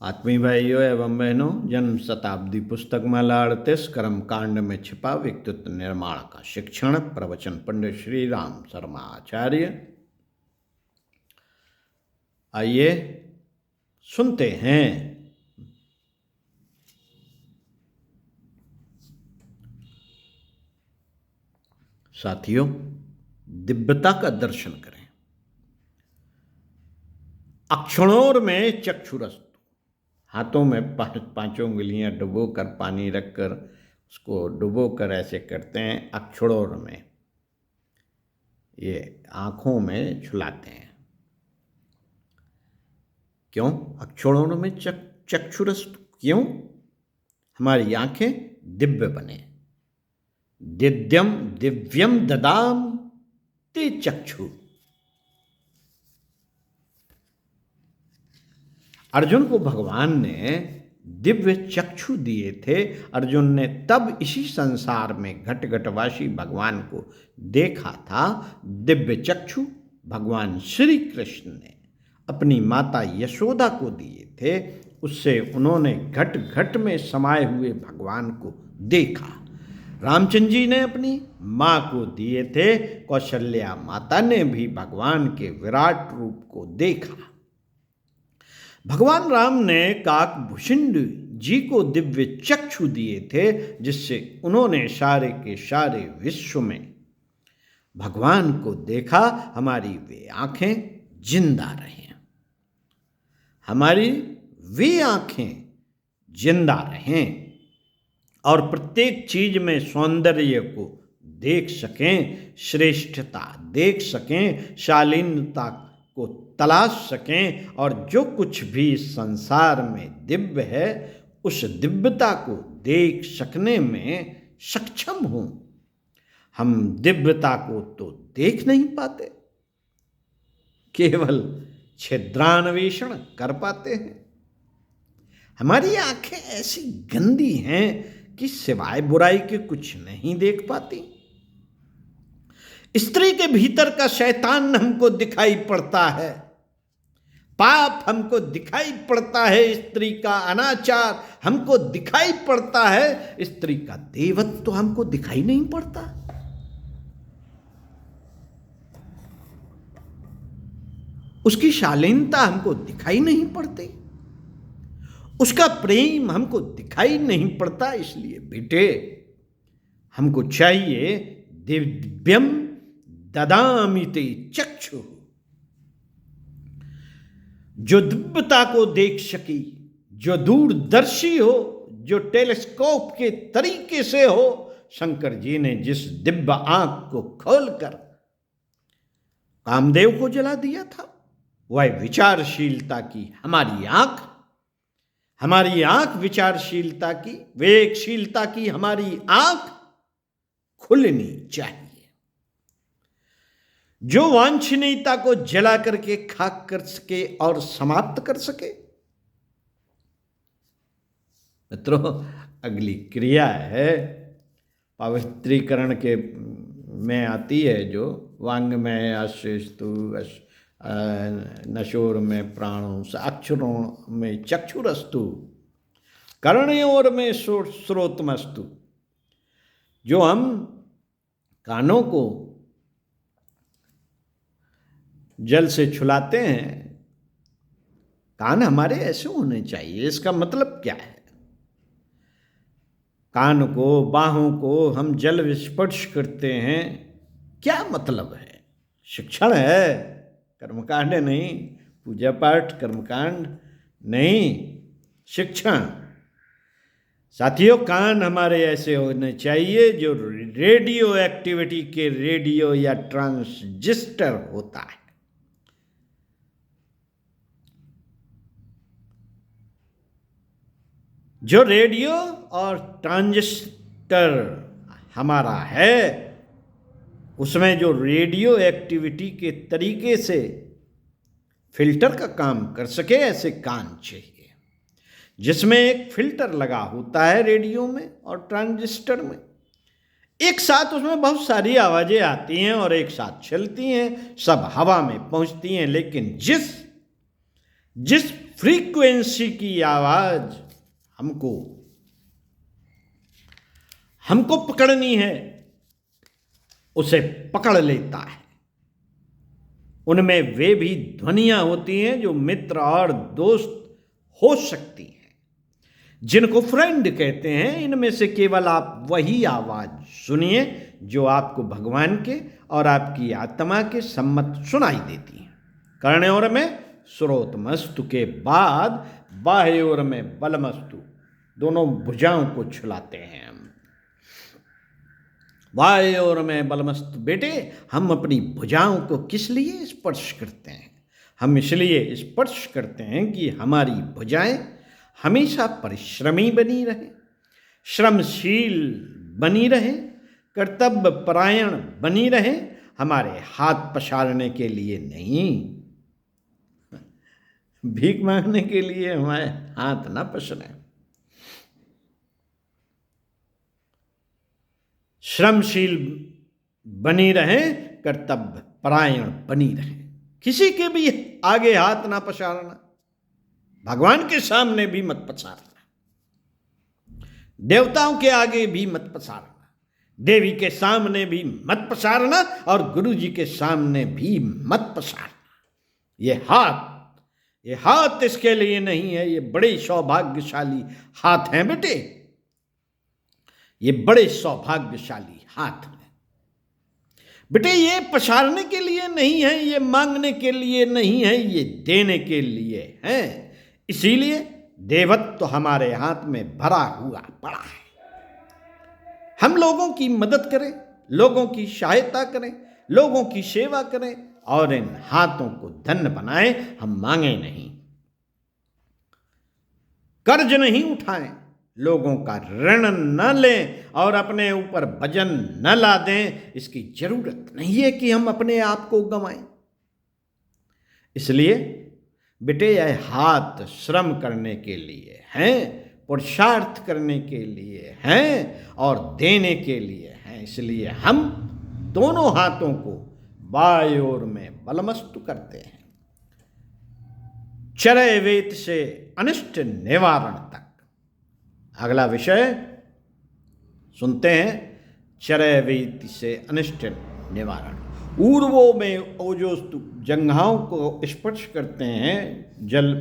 आत्मीय भाइयों एवं बहनों, जन्म शताब्दी पुस्तक माला 38 कर्म कांड में छिपा व्यक्तित्व निर्माण का शिक्षण। प्रवचन पंडित श्री राम शर्मा आचार्य। आइए सुनते हैं। साथियों, दिव्यता का दर्शन करें। अक्षणोर में चक्षुरस्तु, हाथों में पांचों उंगलियां डुबो कर पानी रखकर उसको डुबो कर ऐसे करते हैं। अक्षणोर में ये आंखों में छुलाते हैं। क्यों अक्षणोर में चक्षुरस्तु? क्यों? हमारी आंखें दिव्य बने। दिव्यम ददाम ते चक्षु। अर्जुन को भगवान ने दिव्य चक्षु दिए थे। अर्जुन ने तब इसी संसार में घटघटवासी भगवान को देखा था। दिव्य चक्षु भगवान श्री कृष्ण ने अपनी माता यशोदा को दिए थे। उससे उन्होंने घट घट में समाये हुए भगवान को देखा। रामचंद्र जी ने अपनी माँ को दिए थे। कौशल्या माता ने भी भगवान के विराट रूप को देखा। भगवान राम ने काकभूषुंड जी को दिव्य चक्षु दिए थे, जिससे उन्होंने सारे के सारे विश्व में भगवान को देखा। हमारी वे आंखें जिंदा रहें, हमारी वे आंखें जिंदा रहें और प्रत्येक चीज में सौंदर्य को देख सकें, श्रेष्ठता देख सकें, शालीनता को तलाश सकें और जो कुछ भी संसार में दिव्य है उस दिव्यता को देख सकने में सक्षम हों। हम दिव्यता को तो देख नहीं पाते, केवल छिद्रान्वेषण कर पाते हैं। हमारी आंखें ऐसी गंदी हैं कि सिवाय बुराई के कुछ नहीं देख पाती। स्त्री के भीतर का शैतान हमको दिखाई पड़ता है, पाप हमको दिखाई पड़ता है, स्त्री का अनाचार हमको दिखाई पड़ता है, स्त्री का देवत्व तो हमको दिखाई नहीं पड़ता। उसकी शालीनता हमको दिखाई नहीं पड़ती, उसका प्रेम हमको दिखाई नहीं पड़ता। इसलिए बेटे, हमको चाहिए दिव्यम ददामि ते चक्षु, जो दिव्यता को देख सकी, जो दूरदर्शी हो, जो टेलीस्कोप के तरीके से हो। शंकर जी ने जिस दिव्य आंख को खोलकर कामदेव को जला दिया था, वह विचारशीलता की हमारी आंख विचारशीलता की, विवेकशीलता की हमारी आंख खुलनी चाहिए, जो वांछनीयता को जला करके खाक कर सके और समाप्त कर सके। मित्रों, अगली क्रिया है पवित्रीकरण के में आती है, जो वांग में अश्रेस्तु, नशोर में प्राणों, अक्षरों में चक्षुरस्तु, कर्णयोर में श्रोतमस्तु। जो हम कानों को जल से छुलाते हैं, कान हमारे ऐसे होने चाहिए। इसका मतलब क्या है? कान को, बाहों को हम जल स्पर्श करते हैं, क्या मतलब है? शिक्षण है, कर्मकांड नहीं। पूजा पाठ कर्मकांड नहीं, शिक्षण। साथियों, कान हमारे ऐसे होने चाहिए जो रेडियो एक्टिविटी के रेडियो या ट्रांजिस्टर होता है। जो रेडियो और ट्रांजिस्टर हमारा है, उसमें जो रेडियो एक्टिविटी के तरीके से फिल्टर का काम कर सके, ऐसे कान चाहिए जिसमें एक फिल्टर लगा होता है रेडियो में और ट्रांजिस्टर में। एक साथ उसमें बहुत सारी आवाजें आती हैं और एक साथ चलती हैं, सब हवा में पहुंचती हैं, लेकिन जिस फ्रीक्वेंसी की आवाज हमको पकड़नी है, उसे पकड़ लेता है। उनमें वे भी ध्वनियां होती हैं जो मित्र और दोस्त हो सकती हैं, जिनको फ्रेंड कहते हैं। इनमें से केवल आप वही आवाज सुनिए जो आपको भगवान के और आपकी आत्मा के सम्मत सुनाई देती है। कर्णे ओर में श्रोतमस्तु के बाद बाह्य ओर में बलमस्तु, दोनों भुजाओं को छुलाते हैं हम। बाह्य ओर में बलमस्तु, बेटे हम अपनी भुजाओं को किस लिए स्पर्श करते हैं? हम इसलिए स्पर्श करते हैं कि हमारी भुजाएं हमेशा परिश्रमी बनी रहे, श्रमशील बनी रहे, कर्तव्य परायण बनी रहे, हमारे हाथ पसारने के लिए नहीं, भीख मांगने के लिए हमारे हाथ ना पसरे। श्रमशील बनी रहे, कर्तव्य परायण बनी रहे, किसी के भी आगे हाथ ना पसारना, भगवान के सामने भी मत पसारना, देवताओं के आगे भी मत पसारना, देवी के सामने भी मत पसारना और गुरु जी के सामने भी मत पसारना। ये हाथ इसके लिए नहीं है। ये बड़े सौभाग्यशाली हाथ हैं बेटे, ये बड़े सौभाग्यशाली हाथ हैं बेटे। ये पसारने के लिए नहीं है, ये मांगने के लिए नहीं है, ये देने के लिए है। इसीलिए देवत्व तो हमारे हाथ में भरा हुआ पड़ा है। हम लोगों की मदद करें, लोगों की सहायता करें, लोगों की सेवा करें और इन हाथों को धन्य बनाएं। हम मांगे नहीं, कर्ज नहीं उठाएं, लोगों का ऋण न लें और अपने ऊपर वजन न ला दें। इसकी जरूरत नहीं है कि हम अपने आप को गंवाएं। इसलिए बेटे यह हाथ श्रम करने के लिए हैं, पुरुषार्थ करने के लिए हैं और देने के लिए हैं। इसलिए हम दोनों हाथों को बाएं ओर में बलमस्तु करते हैं, चरय वेत से अनिष्ट निवारण तक। अगला विषय सुनते हैं, चरय वेत से अनिष्ट निवारण। ऊर्वों में ओजोस्तु, जंघाओं को स्पर्श करते हैं, जल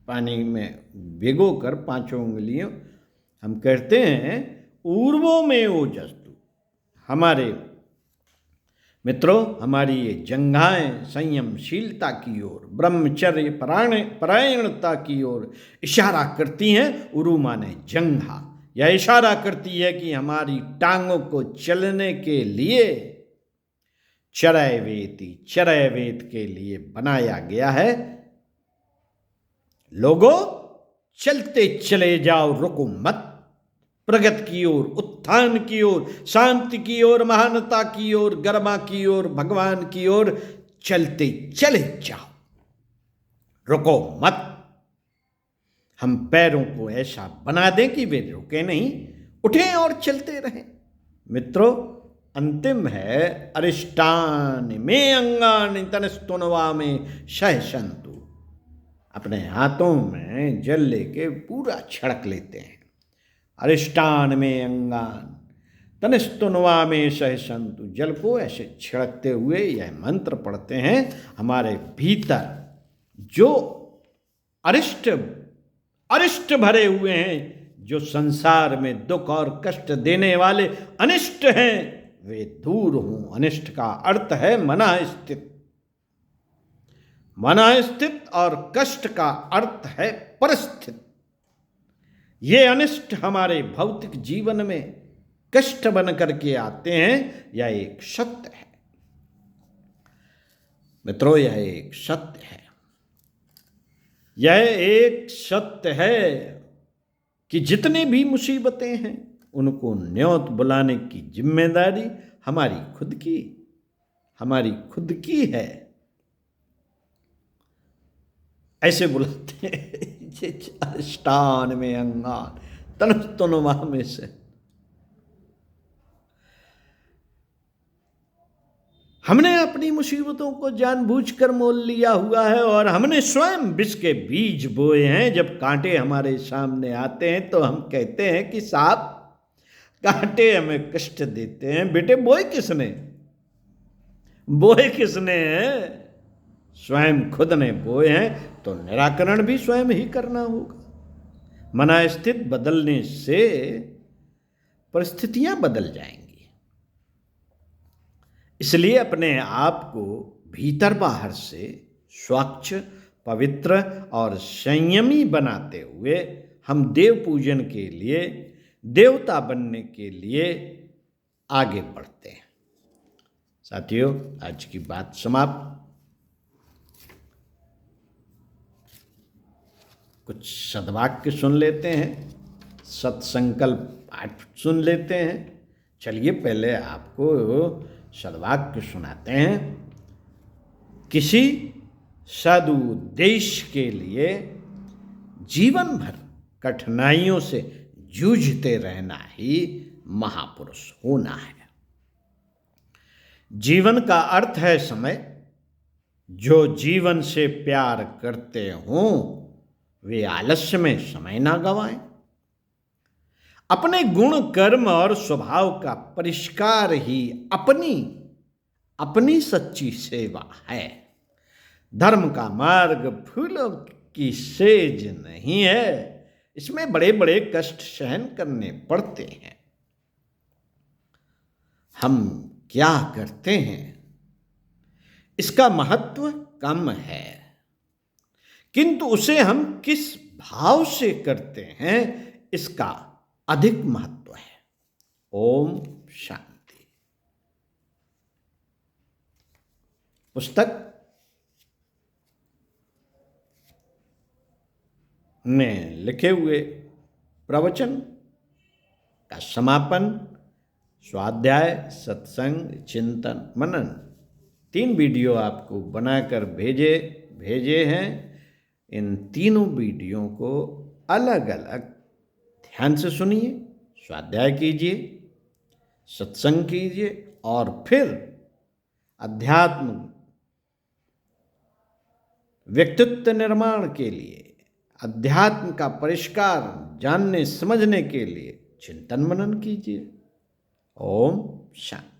पानी में भिगो कर 5 उंगलियों हम कहते हैं ऊर्वों में ओजस्तु। हमारे मित्रों, हमारी ये जंघाएं संयमशीलता की ओर, ब्रह्मचर्य परायणता की ओर इशारा करती हैं। उरु माने जंघा, यह इशारा करती है कि हमारी टांगों को चलने के लिए चरय वेत के लिए बनाया गया है। लोगों चलते चले जाओ, रुको मत। प्रगति की ओर, उत्थान की ओर, शांति की ओर, महानता की ओर, गरिमा की ओर, भगवान की ओर चलते चले जाओ, रुको मत। हम पैरों को ऐसा बना दें कि वे रुके नहीं, उठें और चलते रहें। मित्रों, अंतिम है अरिष्टान में अंगानि तनस्तुनवा में सहसंतु। अपने हाथों में जल लेके पूरा छिड़क लेते हैं। अरिष्टान में अंगान तनस्तुनवा में सहसंतु, जल को ऐसे छिड़कते हुए यह मंत्र पढ़ते हैं। हमारे भीतर जो अरिष्ट भरे हुए हैं, जो संसार में दुख और कष्ट देने वाले अनिष्ट हैं, वे दूर हों। अनिष्ट का अर्थ है मना स्थित और कष्ट का अर्थ है परिस्थिति। ये अनिष्ट हमारे भौतिक जीवन में कष्ट बन करके आते हैं, यह एक सत्य है मित्रों, यह एक सत्य है। यह एक सत्य है कि जितनी भी मुसीबतें हैं उनको न्योत बुलाने की जिम्मेदारी हमारी खुद की है। ऐसे बुलाते हैं अरिष्टान में अंगान तनस्तुनवा में से। हमने अपनी मुसीबतों को जानबूझकर मोल लिया हुआ है और हमने स्वयं विष के बीज बोए हैं। जब कांटे हमारे सामने आते हैं तो हम कहते हैं कि साहब कांटे हमें कष्ट देते हैं। बेटे बोए किसने? बोए किसने हैं? स्वयं खुद ने बोए हैं, तो निराकरण भी स्वयं ही करना होगा। मनस्थिति बदलने से परिस्थितियां बदल जाएंगी। इसलिए अपने आप को भीतर बाहर से स्वच्छ, पवित्र और संयमी बनाते हुए हम देव पूजन के लिए, देवता बनने के लिए आगे बढ़ते हैं। साथियों, आज की बात समाप्त। कुछ सद्वाक्य सुन लेते हैं, सत्संकल्प पाठ सुन लेते हैं। चलिए पहले आपको सद्वाक्य सुनाते हैं। किसी सदुद्देश्य के लिए जीवन भर कठिनाइयों से जूझते रहना ही महापुरुष होना है। जीवन का अर्थ है समय। जो जीवन से प्यार करते हों वे आलस्य में समय ना गवाएं। अपने गुण, कर्म और स्वभाव का परिष्कार ही अपनी सच्ची सेवा है। धर्म का मार्ग फूलों की सेज नहीं है। इसमें बड़े बड़े कष्ट सहन करने पड़ते हैं। हम क्या करते हैं इसका महत्व कम है, किंतु उसे हम किस भाव से करते हैं इसका अधिक महत्व है। ओम शांति। पुस्तक में लिखे हुए प्रवचन का समापन स्वाध्याय, सत्संग, चिंतन, मनन 3 वीडियो आपको बनाकर भेजे हैं। इन तीनों वीडियो को अलग अलग ध्यान से सुनिए, स्वाध्याय कीजिए, सत्संग कीजिए और फिर अध्यात्म व्यक्तित्व निर्माण के लिए, अध्यात्म का परिष्कार जानने समझने के लिए चिंतन मनन कीजिए। ओम शांति।